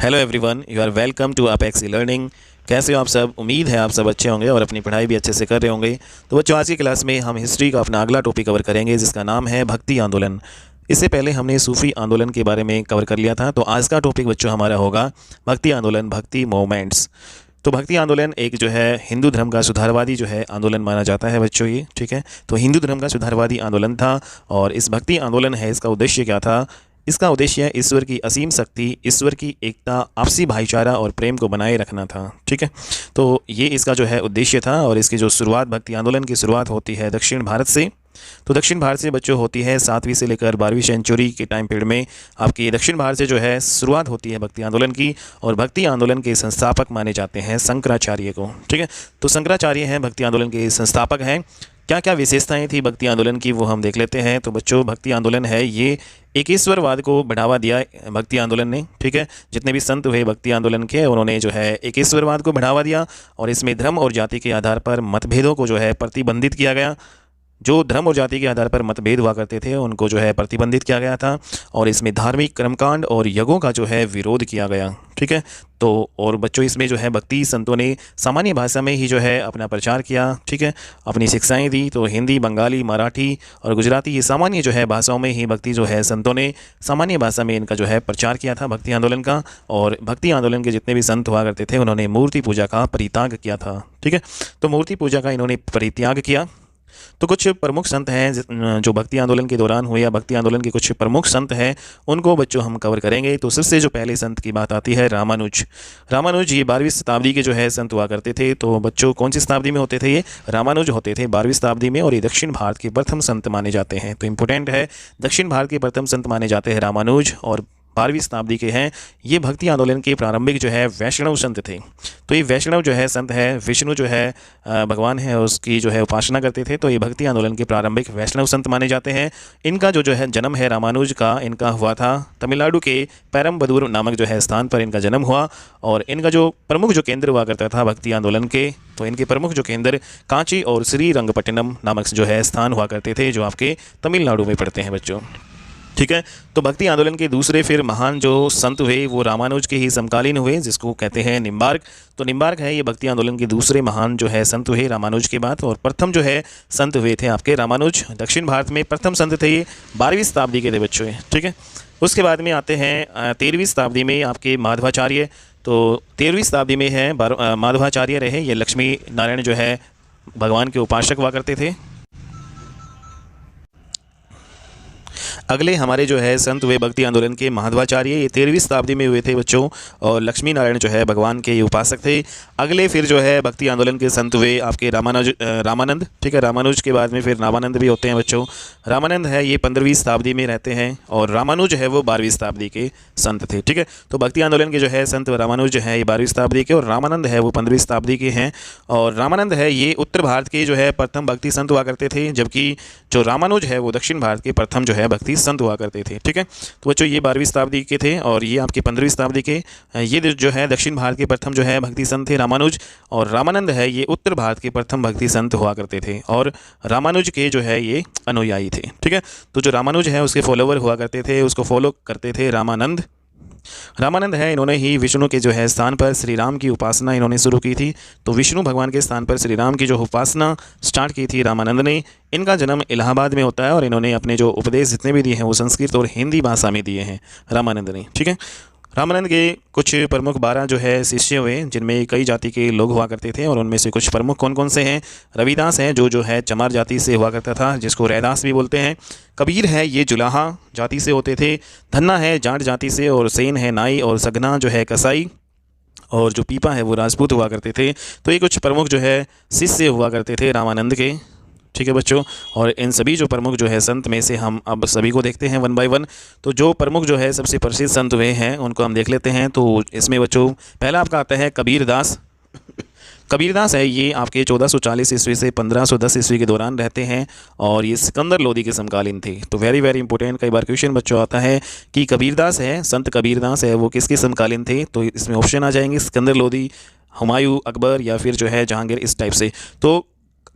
Hello everyone, you are welcome to Apex Learning. कैसे हो आप सब? उम्मीद है आप सब अच्छे होंगे और अपनी पढ़ाई भी अच्छे से कर रहे होंगे। तो बच्चों, आज की क्लास में हम हिस्ट्री का अपना अगला टॉपिक कवर करेंगे जिसका नाम है भक्ति आंदोलन। इससे पहले हमने सूफी आंदोलन के बारे में कवर कर लिया था। तो आज का टॉपिक बच्चों हमारा होगा भक्ति आंदोलन, भक्ति मूवमेंट्स। तो भक्ति आंदोलन एक जो है हिंदू धर्म का सुधारवादी जो है आंदोलन माना जाता है बच्चों, ये ठीक है। तो हिंदू धर्म का सुधारवादी आंदोलन था और इस भक्ति आंदोलन है, इसका उद्देश्य क्या था? इसका उद्देश्य ईश्वर की असीम शक्ति, ईश्वर की एकता, आपसी भाईचारा और प्रेम को बनाए रखना था, ठीक है। तो ये इसका जो है उद्देश्य था और इसकी जो शुरुआत, भक्ति आंदोलन की शुरुआत होती है दक्षिण भारत से। तो दक्षिण भारत से बच्चों होती है 7वीं से लेकर 12वीं सेंचुरी के टाइम पीरियड में आपकी दक्षिण भारत से जो है शुरुआत होती है भक्ति आंदोलन की। और भक्ति आंदोलन के संस्थापक माने जाते हैं शंकराचार्य को, ठीक है। तो शंकराचार्य हैं भक्ति आंदोलन के संस्थापक हैं। क्या क्या विशेषताएं थी भक्ति आंदोलन की वो हम देख लेते हैं। तो बच्चों, भक्ति आंदोलन है ये एकेश्वरवाद को बढ़ावा दिया भक्ति आंदोलन ने, ठीक है। जितने भी संत हुए भक्ति आंदोलन के, उन्होंने जो है एकेश्वरवाद को बढ़ावा दिया और इसमें धर्म और जाति के आधार पर मतभेदों को जो है प्रतिबंधित किया गया। जो धर्म और जाति के आधार पर मतभेद हुआ करते थे उनको जो है प्रतिबंधित किया गया था और इसमें धार्मिक कर्मकांड और यज्ञों का जो है विरोध किया गया, ठीक है। तो और बच्चों, इसमें जो है भक्ति संतों ने सामान्य भाषा में ही जो है अपना प्रचार किया, ठीक है, अपनी शिक्षाएं दी। तो हिंदी, बंगाली, मराठी और गुजराती, ये सामान्य जो है भाषाओं में ही भक्ति जो है संतों ने सामान्य भाषा में इनका जो है प्रचार किया था भक्ति आंदोलन का। और भक्ति आंदोलन के जितने भी संत हुआ करते थे उन्होंने मूर्ति पूजा का परित्याग किया था, ठीक है। तो मूर्ति पूजा का इन्होंने परित्याग किया। तो कुछ प्रमुख संत हैं जो भक्ति आंदोलन के दौरान हुए या भक्ति आंदोलन के कुछ प्रमुख संत हैं, उनको बच्चों हम कवर करेंगे। तो सबसे जो पहले संत की बात आती है रामानुज। रामानुज ये 12वीं शताब्दी के जो है संत हुआ करते थे। तो बच्चों, कौन सी शताब्दी में होते थे ये? रामानुज होते थे 12वीं शताब्दी में और ये दक्षिण भारत के प्रथम संत माने जाते हैं। तो इंपॉर्टेंट है, दक्षिण भारत के प्रथम संत माने जाते हैं रामानुज और 12वीं शताब्दी के हैं। ये भक्ति आंदोलन के प्रारंभिक जो है वैष्णव संत थे। तो ये वैष्णव जो है संत है, विष्णु जो है भगवान है उसकी जो है उपासना करते थे। तो ये भक्ति आंदोलन के प्रारंभिक वैष्णव संत माने जाते हैं। इनका जो है जन्म है रामानुज का, इनका हुआ था तमिलनाडु के पेरम्बदूर नामक जो है स्थान पर इनका जन्म हुआ। और इनका जो प्रमुख जो केंद्र हुआ करता था भक्ति आंदोलन के, तो इनके प्रमुख जो केंद्र कांची और श्रीरंगपट्टनम नामक जो है स्थान हुआ करते थे, जो आपके तमिलनाडु में पड़ते हैं बच्चों, ठीक है। तो भक्ति आंदोलन के दूसरे फिर महान जो संत हुए वो रामानुज के ही समकालीन हुए, जिसको कहते हैं निम्बार्क। तो निम्बार्क है ये भक्ति आंदोलन के दूसरे महान जो है संत हुए रामानुज के बाद। और प्रथम जो है संत हुए थे आपके रामानुज, दक्षिण भारत में प्रथम संत थे ये, 12वीं शताब्दी के थे बच्चों, ठीक है। उसके बाद में आते हैं 13वीं शताब्दी में आपके माधवाचार्य। तो 13वीं शताब्दी में है माधवाचार्य रहे, ये लक्ष्मी नारायण जो है भगवान के उपासक हुआ करते थे। अगले हमारे जो है संत हुए भक्ति आंदोलन के माधवाचार्य, ये 13वीं शताब्दी में हुए थे बच्चों और लक्ष्मी नारायण जो है भगवान के उपासक थे। अगले फिर जो है भक्ति आंदोलन के संत हुए आपके रामानंद, ठीक है। रामानुज के बाद में फिर रामानंद भी होते हैं बच्चों। रामानंद है ये 15वीं शताब्दी में रहते हैं और रामानुज है वो 12वीं शताब्दी के संत थे, ठीक है। तो भक्ति आंदोलन के जो है संत रामानुज है ये 12वीं शताब्दी के और रामानंद है वो 15वीं शताब्दी के हैं। और रामानंद है ये उत्तर भारत के जो है प्रथम भक्ति संत हुआ करते थे, जबकि जो रामानुज है वो दक्षिण भारत के प्रथम जो है भक्ति संत हुआ करते थे, ठीक है। तो बच्चों, ये 12वीं शताब्दी के थे और ये आपके 15वीं शताब्दी के। ये जो है दक्षिण भारत के प्रथम जो है भक्ति संत थे रामानुज। और रामानंद है ये उत्तर भारत के प्रथम भक्ति संत हुआ करते थे और रामानुज के जो है ये अनुयायी थे, ठीक है। तो जो रामानुज है उसके फॉलोवर हुआ करते थे, उसको फॉलो करते थे रामानंद। रामानंद है इन्होंने ही विष्णु के जो है स्थान पर श्री राम की उपासना इन्होंने शुरू की थी। तो विष्णु भगवान के स्थान पर श्री राम की जो उपासना स्टार्ट की थी रामानंद ने। इनका जन्म इलाहाबाद में होता है और इन्होंने अपने जो उपदेश जितने भी दिए हैं वो संस्कृत और हिंदी भाषा में दिए हैं रामानंद ने, ठीक है। रामानंद के कुछ प्रमुख 12 जो है शिष्य हुए, जिनमें कई जाति के लोग हुआ करते थे और उनमें से कुछ प्रमुख कौन कौन से हैं? रविदास हैं जो है चमार जाति से हुआ करता था, जिसको रैदास भी बोलते हैं। कबीर है ये जुलाहा जाति से होते थे। धन्ना है जाट जाति से और सेन है नाई और सगना जो है कसाई और जो पीपा है वो राजपूत हुआ करते थे। तो ये कुछ प्रमुख जो है शिष्य हुआ करते थे रामानंद के, ठीक है बच्चों। और इन सभी जो प्रमुख जो है संत में से हम अब सभी को देखते हैं वन बाय वन। तो जो प्रमुख जो है सबसे प्रसिद्ध संत हुए हैं उनको हम देख लेते हैं। तो इसमें बच्चों पहला आपका आता है कबीरदास। कबीरदास है ये आपके 1440 ईस्वी से 1510 ईस्वी के दौरान रहते हैं और ये सिकंदर लोदी के समकालीन थे। तो वेरी वेरी इंपॉर्टेंट, कई बार क्वेश्चन बच्चों आता है कि कबीरदास है, संत कबीरदास है वो किसके समकालीन थे? तो इसमें ऑप्शन आ जाएंगे सिकंदर लोदी, हुमायूं, अकबर या फिर जो है जहांगीर, इस टाइप से। तो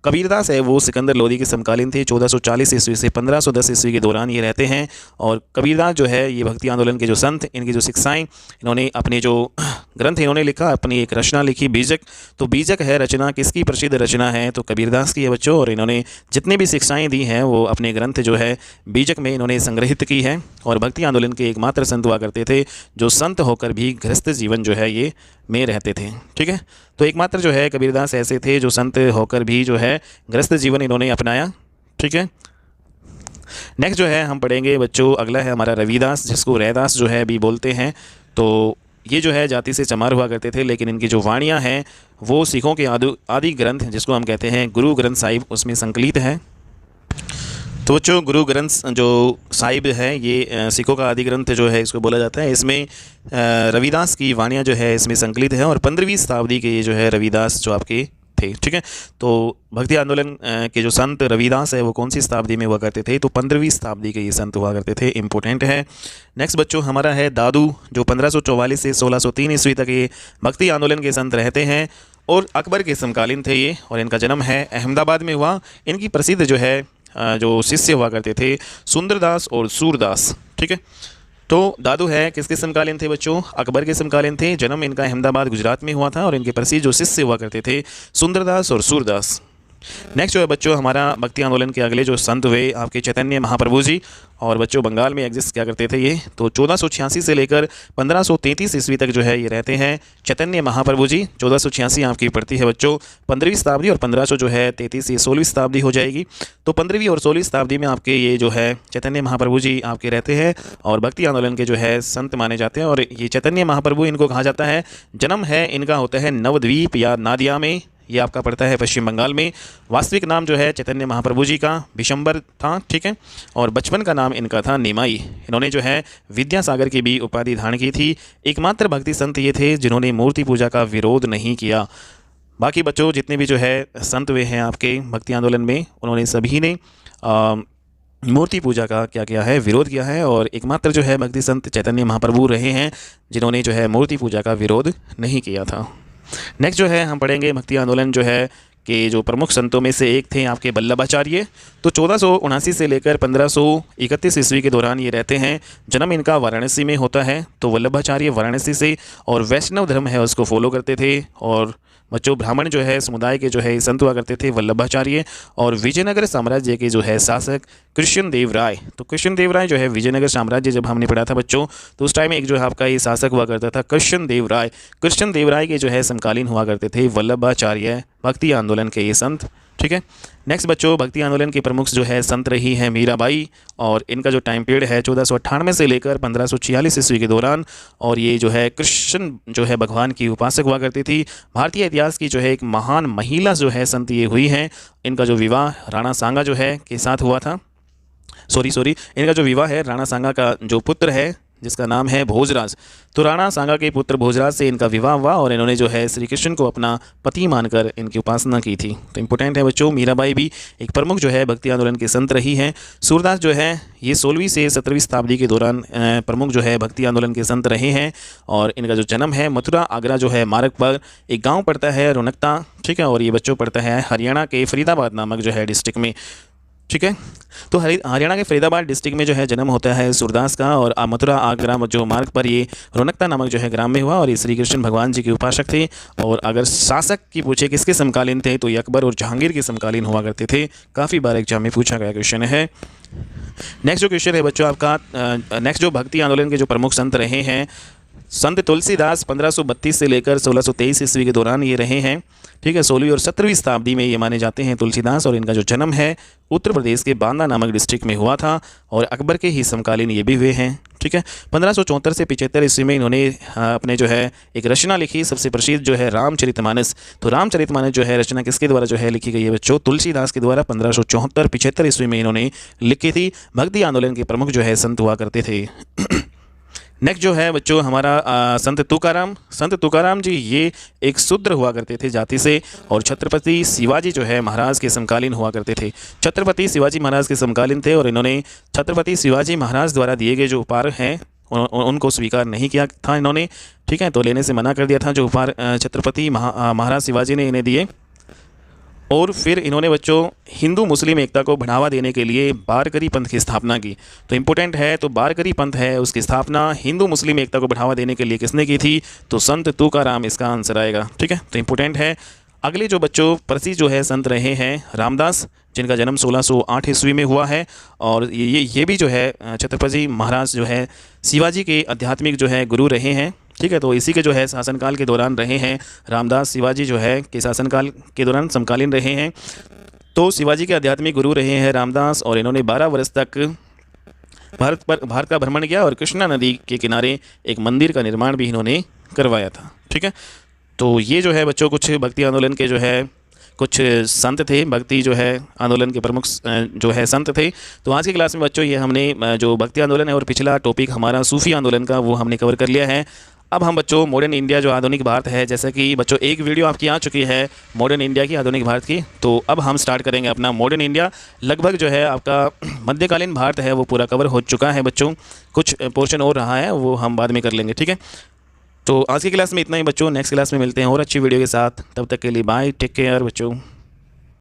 कबीरदास है वो सिकंदर लोदी के समकालीन थे। 1440 ईस्वी से 1510 ईस्वी के दौरान ये रहते हैं। और कबीरदास जो है ये भक्ति आंदोलन के जो संत, इनकी जो शिक्षाएं, इन्होंने अपने जो ग्रंथ इन्होंने लिखा, अपनी एक रचना लिखी बीजक। तो बीजक है रचना, किसकी प्रसिद्ध रचना है? तो कबीरदास की है बच्चों। और इन्होंने जितनी भी शिक्षाएं दी हैं वो अपने ग्रंथ जो है बीजक में इन्होंने संग्रहित की है। और भक्ति आंदोलन के एकमात्र संत हुआ करते थे जो संत होकर भी गृहस्थ जीवन जो है ये में रहते थे। ठीक है, तो एकमात्र जो है कबीरदास ऐसे थे जो संत होकर भी जो है गृहस्थ जीवन इन्होंने अपनाया। ठीक है, नेक्स्ट जो है हम पढ़ेंगे बच्चों, अगला है हमारा रविदास, जिसको रैदास जो है भी बोलते हैं। तो ये जो है जाति से चमार हुआ करते थे, लेकिन इनकी जो वाणियाँ हैं वो सिखों के आदि ग्रंथ जिसको हम कहते हैं गुरु ग्रंथ साहिब उसमें संकलित है। तो बच्चों गुरु ग्रंथ जो साहिब है ये सिखों का आदि ग्रंथ जो है इसको बोला जाता है। इसमें रविदास की वाणियाँ जो है इसमें संकलित है और 15वीं शताब्दी के ये जो है रविदास जो आपके थे। ठीक है, तो भक्ति आंदोलन के जो संत रविदास है वो कौन सी शताब्दी में हुआ करते थे? तो 15वीं शताब्दी के ये संत हुआ करते थे। इंपॉर्टेंट है। नेक्स्ट बच्चों हमारा है दादू, जो 1544 से 1603 ईस्वी तक ये भक्ति आंदोलन के संत रहते हैं और अकबर के समकालीन थे ये। और इनका जन्म है अहमदाबाद में हुआ। इनकी प्रसिद्ध जो है जो शिष्य हुआ करते थे सुंदरदास और सूरदास। ठीक है, तो दादू है किसके समकालीन थे बच्चों? अकबर के समकालीन थे। जन्म इनका अहमदाबाद गुजरात में हुआ था और इनके प्रसिद्ध जो शिष्य हुआ करते थे सुंदरदास और सूरदास। नेक्स्ट जो है बच्चों हमारा भक्ति आंदोलन के अगले जो संत हुए आपके चैतन्य महाप्रभु जी। और बच्चों बंगाल में एग्जिस्ट क्या करते थे ये? तो 1486 से लेकर 1533 ईस्वी तक जो है ये रहते हैं चैतन्य महाप्रभु जी। 1486 आपकी पड़ती है बच्चों 15वीं शताब्दी और 1500 जो है 33 ये 16वीं शताब्दी हो जाएगी। तो 15वीं और 16वीं शताब्दी में आपके ये जो है चैतन्य महाप्रभु जी आपके रहते हैं और भक्ति आंदोलन के जो है संत माने जाते हैं। और ये चैतन्य महाप्रभु इनको कहा जाता है, जन्म है इनका होता है नवद्वीप या नादिया में, ये आपका पड़ता है पश्चिम बंगाल में। वास्तविक नाम जो है चैतन्य महाप्रभु जी का विशंबर था। ठीक है, और बचपन का नाम इनका था निमाई। इन्होंने जो है विद्यासागर की भी उपाधि धारण की थी। एकमात्र भक्ति संत ये थे जिन्होंने मूर्ति पूजा का विरोध नहीं किया। बाकी बच्चों जितने भी जो है संत हुए हैं आपके भक्ति आंदोलन में, उन्होंने सभी ने मूर्ति पूजा का क्या किया है? विरोध किया है। और एकमात्र जो है भक्ति संत चैतन्य महाप्रभु रहे हैं जिन्होंने जो है मूर्ति पूजा का विरोध नहीं किया था। नेक्स्ट जो है हम पढ़ेंगे भक्ति आंदोलन जो है कि जो प्रमुख संतों में से एक थे आपके वल्लभाचार्य। तो 1479 से लेकर 1531 ईस्वी के दौरान ये रहते हैं। जन्म इनका वाराणसी में होता है। तो वल्लभाचार्य वाराणसी से और वैष्णव धर्म है उसको फॉलो करते थे। और बच्चों ब्राह्मण जो है समुदाय के जो है संत हुआ करते थे वल्लभाचार्य। और विजयनगर साम्राज्य के जो है शासक कृष्ण देव राय। तो कृष्ण देव राय जो है विजयनगर साम्राज्य जब हमने पढ़ा था बच्चों, तो उस टाइम एक जो है आपका ये शासक हुआ करता था कृष्ण देव राय। कृष्ण देव राय के जो है समकालीन हुआ करते थे वल्लभाचार्य भक्ति आंदोलन के ये संत। ठीक है, नेक्स्ट बच्चों भक्ति आंदोलन के प्रमुख जो है संत रही है मीराबाई। और इनका जो टाइम पीरियड है 1498 से लेकर 1546 ईस्वी के दौरान। और ये जो है कृष्ण जो है भगवान की उपासक हुआ करती थी। भारतीय इतिहास की जो है एक महान महिला जो है संत ये हुई हैं। इनका जो विवाह राणा सांगा जो है के साथ हुआ था। इनका जो विवाह है राणा सांगा का जो पुत्र है जिसका नाम है भोजराज। तो राणा सांगा के पुत्र भोजराज से इनका विवाह हुआ और इन्होंने जो है श्री कृष्ण को अपना पति मानकर इनकी उपासना की थी। तो इंपॉर्टेंट है बच्चों, मीराबाई भी एक प्रमुख जो है भक्ति आंदोलन के संत रही हैं। सूरदास जो है ये 16वीं से 17वीं शताब्दी के दौरान प्रमुख जो है भक्ति आंदोलन के संत रहे हैं। और इनका जो जन्म है मथुरा आगरा जो है मार्ग पर एक गाँव पड़ता है रौनकता। ठीक है, और ये बच्चों पड़ता है हरियाणा के फरीदाबाद नामक जो है डिस्ट्रिक्ट में। ठीक है, तो हरियाणा के फरीदाबाद डिस्ट्रिक्ट में जो है जन्म होता है सूरदास का। और मथुरा आगरा जो मार्ग पर ये रौनकता नामक जो है ग्राम में हुआ। और ये श्री कृष्ण भगवान जी के उपासक थे। और अगर शासक की पूछे किसके समकालीन थे तो ये अकबर और जहांगीर के समकालीन हुआ करते थे। काफ़ी बार एग्जाम में पूछा गया क्वेश्चन है। नेक्स्ट जो क्वेश्चन है बच्चों आपका, नेक्स्ट जो भक्ति आंदोलन के जो प्रमुख संत रहे हैं संत तुलसीदास 1532 से लेकर 1623 ईस्वी के दौरान ये रहे हैं। ठीक है, 16वीं और 17वीं शताब्दी में ये माने जाते हैं तुलसीदास। और इनका जो जन्म है उत्तर प्रदेश के बांदा नामक डिस्ट्रिक्ट में हुआ था। और अकबर के ही समकालीन ये भी हुए हैं। ठीक है, 1574 से 75 ईस्वी में इन्होंने अपने जो है एक रचना लिखी, सबसे प्रसिद्ध जो है रामचरितमानस। तो रामचरितमानस जो है रचना किसके द्वारा जो है लिखी गई है बच्चों? तुलसीदास के द्वारा 1574-75 ईस्वी में इन्होंने लिखी थी। भक्ति आंदोलन के प्रमुख जो है संत हुआ करते थे। नेक्स्ट जो है बच्चों हमारा संत तुकाराम जी ये एक शूद्र हुआ करते थे जाति से। और छत्रपति शिवाजी जो है महाराज के समकालीन हुआ करते थे। छत्रपति शिवाजी महाराज के समकालीन थे और इन्होंने छत्रपति शिवाजी महाराज द्वारा दिए गए जो उपहार हैं उनको स्वीकार नहीं किया था इन्होंने। ठीक है, तो लेने से मना कर दिया था जो उपहार छत्रपति महाराज शिवाजी ने इन्हें दिए। और फिर इन्होंने बच्चों हिंदू मुस्लिम एकता को बढ़ावा देने के लिए बारकरी पंथ की स्थापना की। तो इम्पोर्टेंट है, तो बारकरी पंथ है उसकी स्थापना हिंदू मुस्लिम एकता को बढ़ावा देने के लिए किसने की थी? तो संत तुकाराम इसका आंसर आएगा। ठीक है, तो इम्पोर्टेंट है। अगले जो बच्चों प्रसिद्ध जो है संत रहे हैं रामदास, जिनका जन्म 1608 ईस्वी में हुआ है। और ये भी जो है छत्रपति महाराज जो है शिवाजी के आध्यात्मिक जो है गुरु रहे हैं। ठीक है, तो इसी के जो है शासनकाल के दौरान रहे हैं रामदास। शिवाजी जो है के शासनकाल के दौरान समकालीन रहे हैं। तो शिवाजी के आध्यात्मिक गुरु रहे हैं रामदास, और इन्होंने 12 वर्ष तक भारत का भ्रमण किया और कृष्णा नदी के किनारे एक मंदिर का निर्माण भी इन्होंने करवाया था। ठीक है, तो ये जो है बच्चों कुछ भक्ति आंदोलन के जो है कुछ संत थे, भक्ति जो है आंदोलन के प्रमुख जो है संत थे। तो आज की क्लास में बच्चों ये हमने जो भक्ति आंदोलन है और पिछला टॉपिक हमारा सूफी आंदोलन का वो हमने कवर कर लिया है। अब हम बच्चों मॉडर्न इंडिया जो आधुनिक भारत है, जैसे कि बच्चों एक वीडियो आपकी आ चुकी है मॉडर्न इंडिया की, आधुनिक भारत की, तो अब हम स्टार्ट करेंगे अपना मॉडर्न इंडिया। लगभग जो है आपका मध्यकालीन भारत है वो पूरा कवर हो चुका है बच्चों, कुछ पोर्शन और रहा है वो हम बाद में कर लेंगे। ठीक है, तो आज की क्लास में इतना ही बच्चों, नेक्स्ट क्लास में मिलते हैं और अच्छी वीडियो के साथ। तब तक के लिए बाय, टेक केयर बच्चों।